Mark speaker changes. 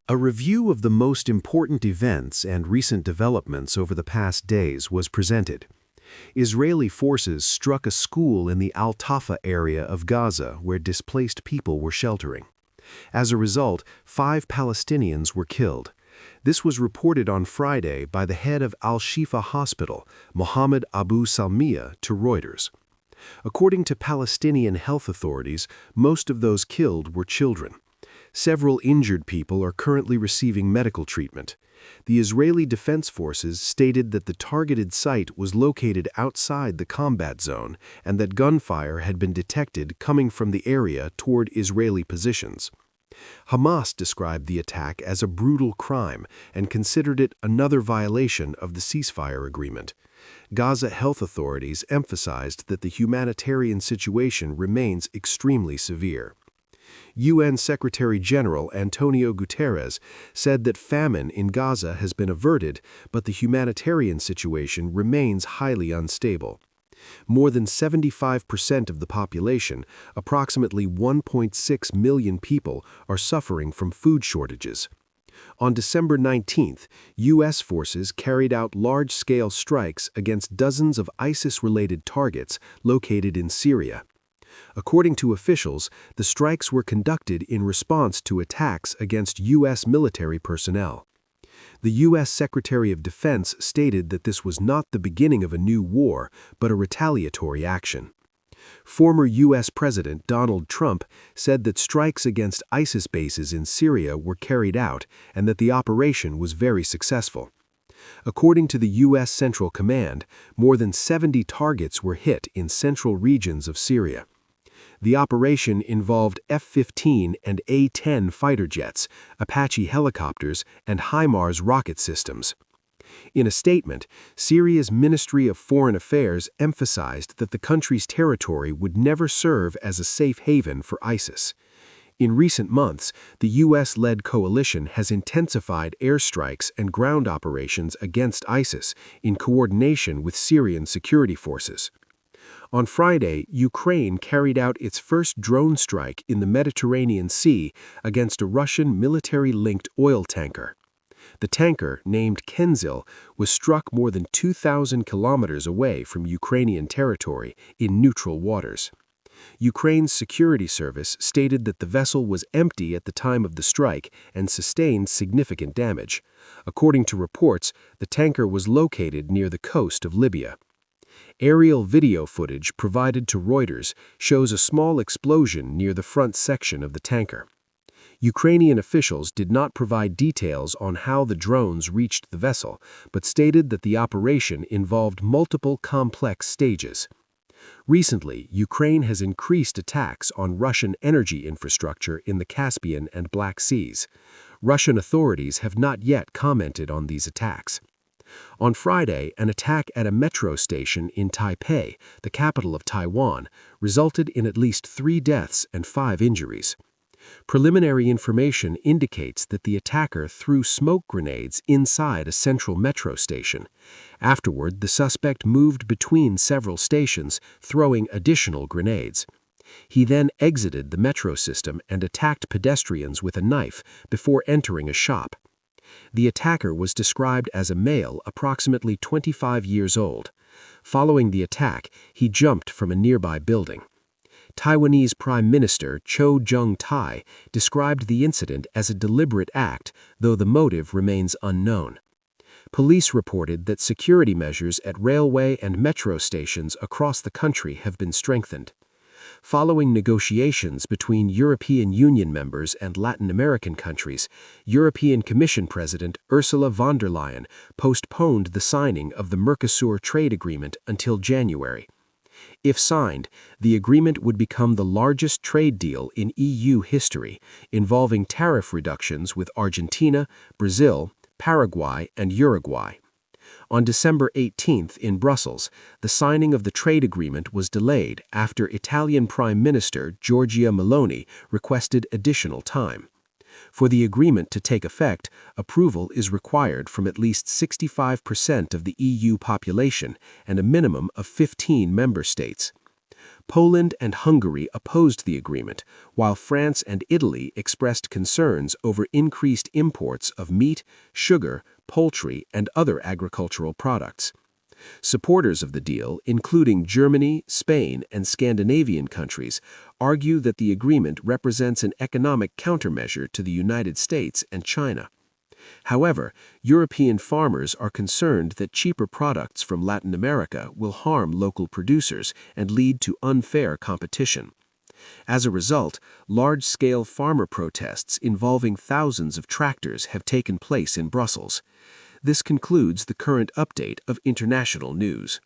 Speaker 1: A review of the most important events and recent developments over the past days was presented. Israeli forces struck a school in the Al-Tafa area of Gaza where displaced people were sheltering. As a result, 5 Palestinians were killed. This was reported on Friday by the head of Al-Shifa Hospital, Mohammed Abu Salmiya, to Reuters. According to Palestinian health authorities, most of those killed were children. Several injured people are currently receiving medical treatment. The Israeli Defense Forces stated that the targeted site was located outside the combat zone and that gunfire had been detected coming from the area toward Israeli positions. Hamas described the attack as a brutal crime and considered it another violation of the ceasefire agreement. Gaza health authorities emphasized that the humanitarian situation remains extremely severe. UN Secretary-General Antonio Guterres said that famine in Gaza has been averted, but the humanitarian situation remains highly unstable. More than 75% of the population, approximately 1.6 million people, are suffering from food shortages. On December 19th, U.S. forces carried out large-scale strikes against dozens of ISIS-related targets located in Syria. According to officials, the strikes were conducted in response to attacks against U.S. military personnel. The U.S. Secretary of Defense stated that this was not the beginning of a new war, but a retaliatory action. Former U.S. President Donald Trump said that strikes against ISIS bases in Syria were carried out and that the operation was very successful. According to the U.S. Central Command, more than 70 targets were hit in central regions of Syria. The operation involved F-15 and A-10 fighter jets, Apache helicopters, and HIMARS rocket systems. In a statement, Syria's Ministry of Foreign Affairs emphasized that the country's territory would never serve as a safe haven for ISIS. In recent months, the U.S.-led coalition has intensified airstrikes and ground operations against ISIS in coordination with Syrian security forces. On Friday, Ukraine carried out its first drone strike in the Mediterranean Sea against a Russian military-linked oil tanker. The tanker, named Kenzil, was struck more than 2,000 kilometers away from Ukrainian territory in neutral waters. Ukraine's security service stated that the vessel was empty at the time of the strike and sustained significant damage. According to reports, the tanker was located near the coast of Libya. Aerial video footage provided to Reuters shows a small explosion near the front section of the tanker. Ukrainian officials did not provide details on how the drones reached the vessel, but stated that the operation involved multiple complex stages. Recently, Ukraine has increased attacks on Russian energy infrastructure in the Caspian and Black Seas. Russian authorities have not yet commented on these attacks. On Friday, an attack at a metro station in Taipei, the capital of Taiwan, resulted in at least 3 deaths and 5 injuries. Preliminary information indicates that the attacker threw smoke grenades inside a central metro station. Afterward, the suspect moved between several stations, throwing additional grenades. He then exited the metro system and attacked pedestrians with a knife before entering a shop. The attacker was described as a male approximately 25 years old. Following the attack, he jumped from a nearby building. Taiwanese Prime Minister Cho Jung-tai described the incident as a deliberate act, though the motive remains unknown. Police reported that security measures at railway and metro stations across the country have been strengthened. Following negotiations between European Union members and Latin American countries, European Commission President Ursula von der Leyen postponed the signing of the Mercosur trade agreement until January. If signed, the agreement would become the largest trade deal in EU history, involving tariff reductions with Argentina, Brazil, Paraguay, and Uruguay. On December 18th in Brussels, the signing of the trade agreement was delayed after Italian Prime Minister Giorgia Meloni requested additional time. For the agreement to take effect, approval is required from at least 65% of the EU population and a minimum of 15 member states.
Speaker 2: Poland and Hungary opposed the agreement, while France and Italy expressed concerns over increased imports of meat, sugar, poultry, and other agricultural products. Supporters of the deal, including Germany, Spain, and Scandinavian countries, argue that the agreement represents an economic countermeasure to the United States and China. However, European farmers are concerned that cheaper products from Latin America will harm local producers and lead to unfair competition. As a result, large-scale farmer protests involving thousands of tractors have taken place in Brussels. This concludes the current update of international news.